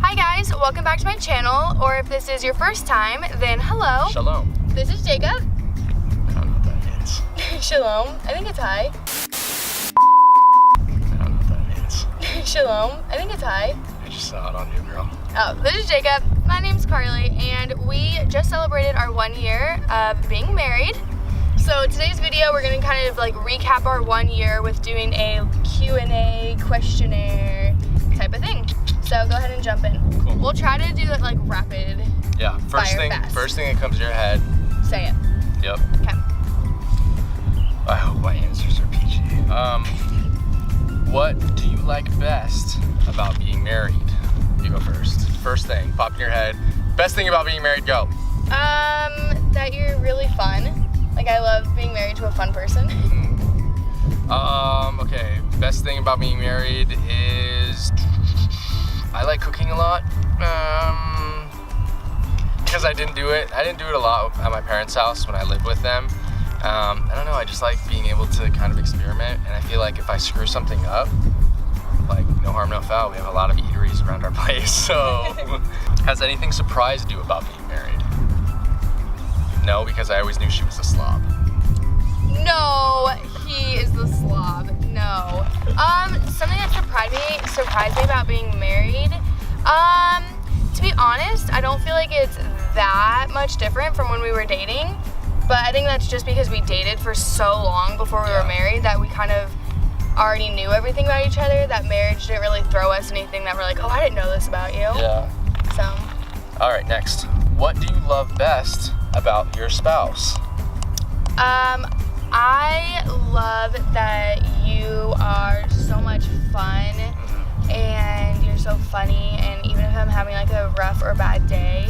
Hi guys, welcome back to my channel, or if this is your first time, then hello. Shalom. This is Jacob. I don't know what that is. Shalom. I think it's hi. I don't know what that is. Shalom. I think it's hi. I just saw it on you, girl. Oh, this is Jacob. My name's Carly, and we just celebrated our 1 year of being married. So today's video, we're gonna kind of like recap our 1 year with doing a Q&A questionnaire type of thing. So go ahead and jump in. Cool. We'll try to do it like rapid. Yeah, first thing that comes to your head. Say it. Yep. Okay. I hope my answers are PG. What do you like best about being married? You go first. First thing, pop in your head. Best thing about being married, go. That you're really fun. Like, I love being married to a fun person. Okay. Best thing about being married is I like cooking a lot. Because I didn't do it a lot at my parents' house when I lived with them. I don't know, I just like being able to kind of experiment, and I feel like if I screw something up, like, no harm, no foul. We have a lot of eateries around our place, so. Has anything surprised you about being married? No, because I always knew she was a slob. No, he is the slob. No. Something that surprised me about being married. To be honest, I don't feel like it's that much different from when we were dating. But I think that's just because we dated for so long before we were married that we kind of already knew everything about each other, that marriage didn't really throw us anything that we're like, oh, I didn't know this about you. Yeah. So. All right, next. What do you love best about your spouse? I love that you are so much fun and you're so funny, and even if I'm having like a rough or bad day,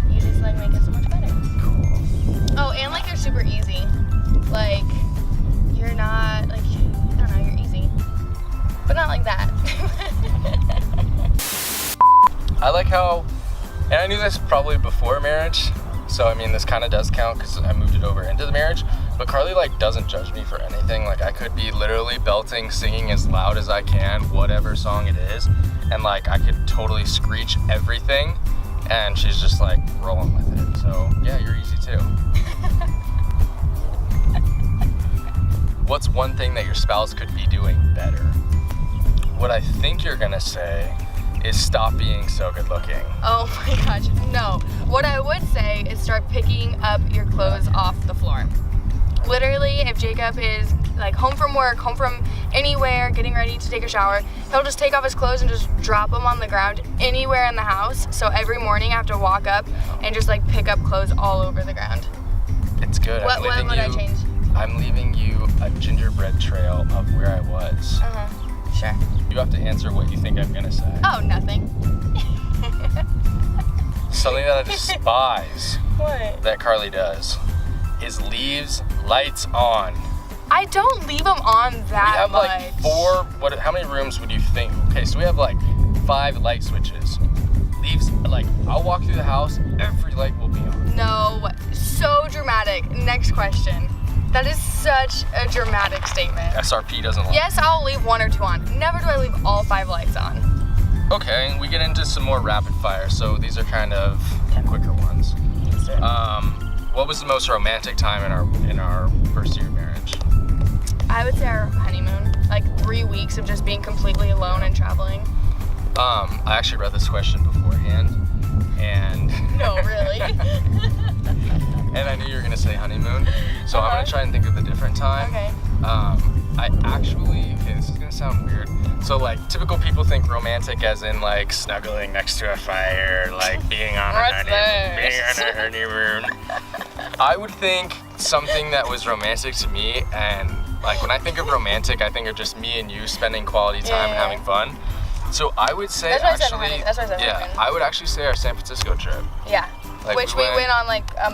you just like make it so much better. Cool. Oh, and like you're super easy. Like, you're not, like, I don't know, you're easy. But not like that. I like how, and I knew this probably before marriage, so I mean this kind of does count because I moved it over into the marriage, but Carly like doesn't judge me for anything. Like, I could be literally belting, singing as loud as I can, whatever song it is, and like I could totally screech everything, and she's just like rolling with it. So yeah, you're easy too. What's one thing that your spouse could be doing better? What I think you're gonna say is stop being so good looking. Oh my gosh, no. What I would say is start picking up your clothes off the floor. Literally, if Jacob is like home from work, home from anywhere, getting ready to take a shower, he'll just take off his clothes and just drop them on the ground anywhere in the house. So every morning I have to walk up and just like pick up clothes all over the ground. It's good. What would I change? I'm leaving you a gingerbread trail of where I was. Sure. You have to answer what you think I'm gonna say. Oh, nothing. Something that I despise What? that Carly does is leaves lights on. I don't leave them on that We have much. like four, how many rooms would you think? Okay, so we have like 5 light switches. Leaves, like, I'll walk through the house, every light will be on. No, so dramatic. Next question. That is such a dramatic statement. SRP doesn't like. Yes, I'll leave 1 or 2 on. Never do I leave all 5 lights on. Okay, we get into some more rapid fire, so these are kind of quicker ones. What was the most romantic time in our first year of marriage? I would say our honeymoon. Like 3 weeks of just being completely alone and traveling. I actually read this question beforehand, and No, really? and I knew you were gonna say honeymoon, so I'm gonna try and think of a different time. Okay. Okay, this is gonna sound weird. So like, typical people think romantic as in like snuggling next to a fire, like being on a honeymoon. I would think something that was romantic to me, and like when I think of romantic, I think of just me and you spending quality time and having fun. So I would say That's why I said yeah, I would actually say our San Francisco trip. Yeah. Like, Which we went on like a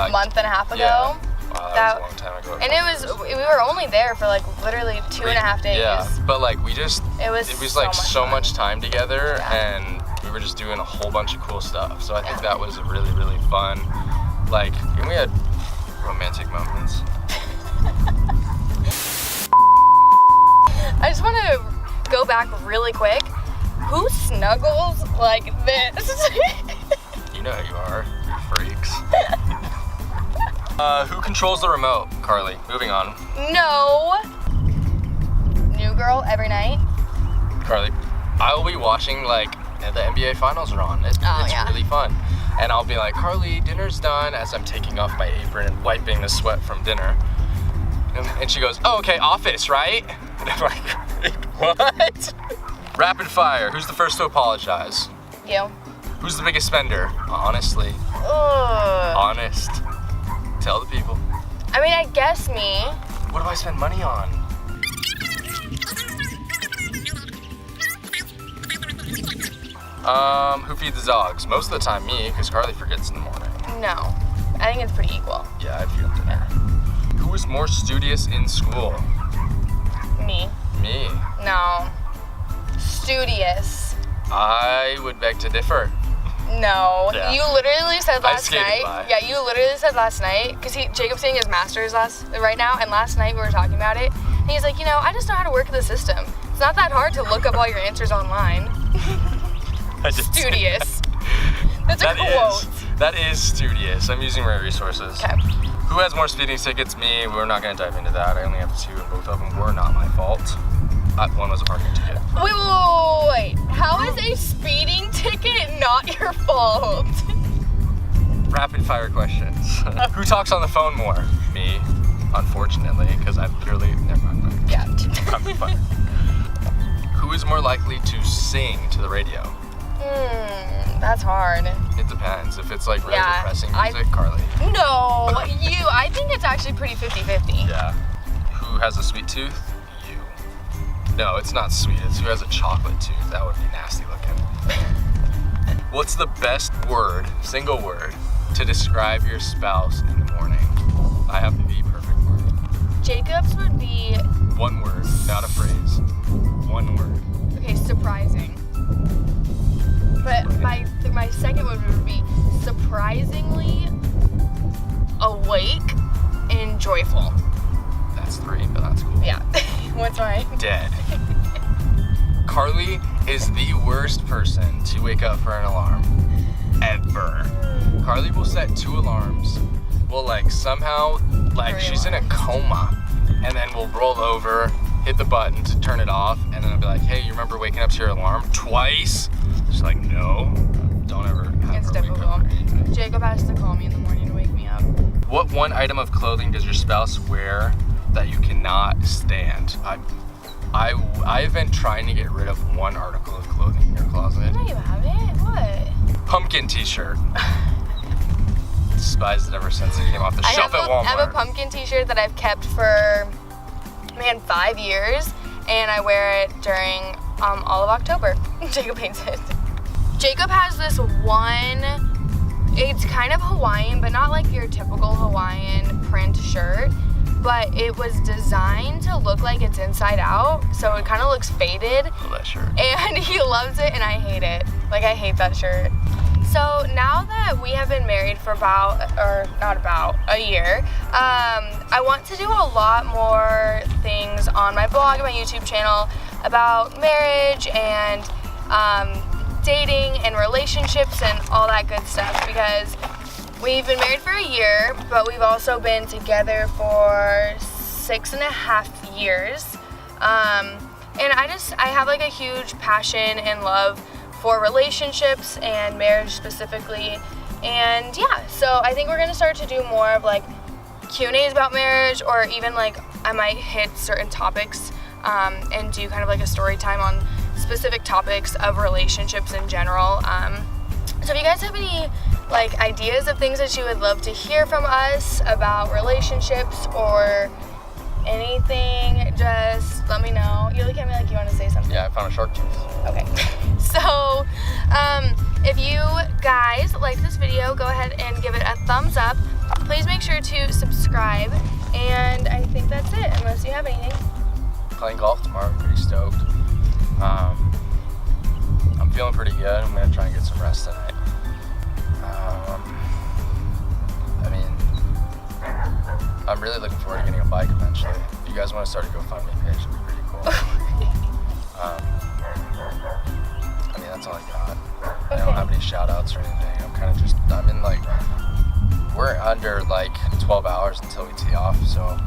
month and a half ago. Yeah. Wow, that was a long time ago. And we were only there for like literally 2.5 days. Yeah, but like it was like so fun. much time together, and we were just doing a whole bunch of cool stuff. So I think that was really, really fun. Like, and we had romantic moments. I just want to go back really quick. Who snuggles like this? You know who you are, you freaks. Who controls the remote? Carly. Moving on. No. New girl every night. Carly. I will be watching like the NBA finals are on. It's really fun. And I'll be like, Carly, dinner's done, as I'm taking off my apron and wiping the sweat from dinner. And she goes, oh, okay, Office, right? And I'm like, wait, what? Rapid fire. Who's the first to apologize? You. Who's the biggest spender? Honestly. Ugh. Honest. Tell the people. I mean, I guess me. What do I spend money on? Who feeds the dogs? Most of the time me, because Carly forgets in the morning. No. I think it's pretty equal. Yeah, I'd feed them dinner. Who is more studious in school? Me. Me. No. Studious. I would beg to differ. No. Yeah. You literally said last night. by. Yeah, you literally said last night, because Jacob's taking his master's right now, and last night we were talking about it, and he's like, you know, I just know how to work the system. It's not that hard to look up all your answers online. Studious. That's a quote. That is studious. I'm using my resources. Okay. Who has more speeding tickets? Me. We're not going to dive into that. I only have 2, and both of them were not my fault. One was a parking ticket. Wait. How is a speeding ticket not your fault? Rapid fire questions. Who talks on the phone more? Me, unfortunately, because I'm purely. Never mind. Yeah. Rapid fire. Who is more likely to sing to the radio? That's hard. It depends. If it's like really Yeah, depressing music, Carly. No, you. I think it's actually pretty 50-50. Yeah. Who has a sweet tooth? You. No, it's not sweet. It's who has a chocolate tooth. That would be nasty looking. What's the best word, single word, to describe your spouse in the morning? I have the perfect word. Jacob's would be. One word, not a phrase. One word. Okay, surprising. But my second word would be surprisingly awake and joyful. That's 3, but that's cool. Yeah. What's mine? Dead. Carly is the worst person to wake up for an alarm ever. Carly will set 2 alarms. Will like somehow, like she's in a coma, and then we'll roll over, hit the button to turn it off, and then I'll be like, hey, you remember waking up to your alarm twice? She's like, no, don't ever have It's her wake difficult. up. Jacob has to call me in the morning to wake me up. What one item of clothing does your spouse wear that you cannot stand? I've been trying to get rid of one article of clothing in your closet. No, you haven't. What? Pumpkin t-shirt. Despised it ever since it came off the shelf at Walmart. I have a pumpkin t-shirt that I've kept for, 5 years, and I wear it during all of October. Jacob hates it. Jacob has this one, it's kind of Hawaiian, but not like your typical Hawaiian print shirt, but it was designed to look like it's inside out, so it kind of looks faded. Love that shirt. And he loves it, and I hate it. Like, I hate that shirt. So now that we have been married for a year, I want to do a lot more things on my blog and my YouTube channel about marriage and dating and relationships and all that good stuff, because we've been married for a year, but we've also been together for 6.5 years. And I have like a huge passion and love for relationships and marriage specifically. And yeah, so I think we're gonna start to do more of like Q&As about marriage, or even like I might hit certain topics and do kind of like a story time on specific topics of relationships in general. So if you guys have any like ideas of things that you would love to hear from us about relationships or anything, just let me know. You look at me like you want to say something. Yeah, I found a shark tooth. Okay. So, if you guys like this video, go ahead and give it a thumbs up. Please make sure to subscribe, and I think that's it, unless you have anything. Playing golf tomorrow, I'm pretty stoked. I'm feeling pretty good. I'm gonna try and get some rest tonight. I'm really looking forward to getting a bike eventually. If you guys want to start a GoFundMe page, it'd be pretty cool. that's all I got. I don't have any shout outs or anything. I'm in like, we're under like 12 hours until we tee off. So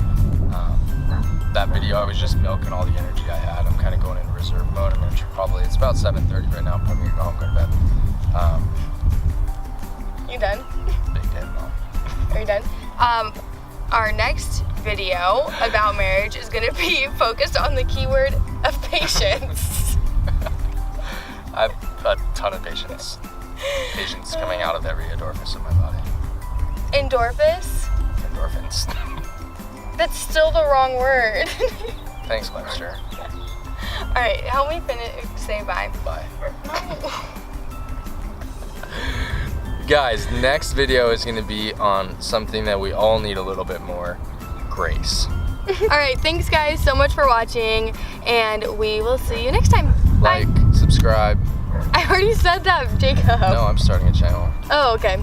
that video, I was just milking all the energy I had. I'm kind of going into reserve mode. I'm gonna probably, it's about 7:30 right now. I'm probably gonna go home, go to bed. You done? Big day, Mom. Are you done? Our next video about marriage is gonna be focused on the keyword of patience. I have a ton of patience. Patience coming out of every endorphins in my body. Endorphins? Endorphins. That's still the wrong word. Thanks, Webster. All right, help me finish. Say bye. Bye. No. Guys, next video is gonna be on something that we all need a little bit more, grace. All right, thanks guys so much for watching, and we will see you next time. Bye. Like, subscribe. I already said that, Jacob. No, I'm starting a channel. Oh, okay.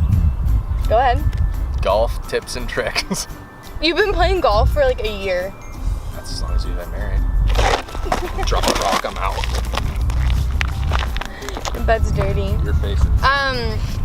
Go ahead. Golf tips and tricks. You've been playing golf for like a year. That's as long as you've been married. Drop a rock, I'm out. Your bed's dirty. Your face is.